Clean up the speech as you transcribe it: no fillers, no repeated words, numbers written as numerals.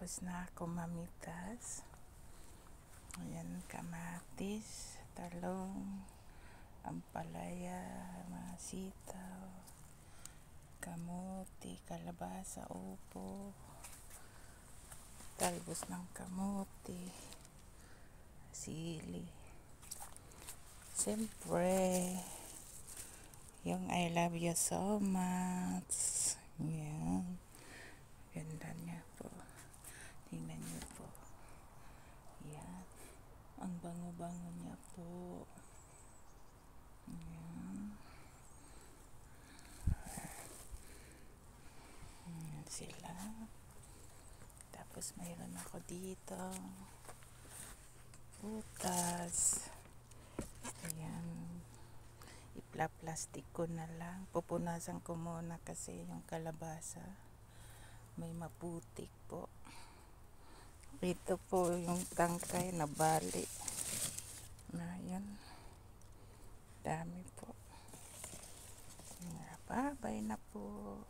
Tapos na ako mamitas. Ayan, kamatis, talong, ampalaya, mga sitaw, kamuti, kalabasa, upo, talbos ng kamuti, sili. Siyempre, yung I love you so much. Yan. Ganda niya po. Tingnan niyo po. Yan. Ang bango-bango niya po. Yan. Yan sila. Tapos mayroon ako dito. Putas. Ayan. Ipla-plastic ko na lang. Pupunasan ko muna kasi yung kalabasa may maputik po. Ito po yung tangkay na bali. Ayan. Dami po. Bye-bye na po.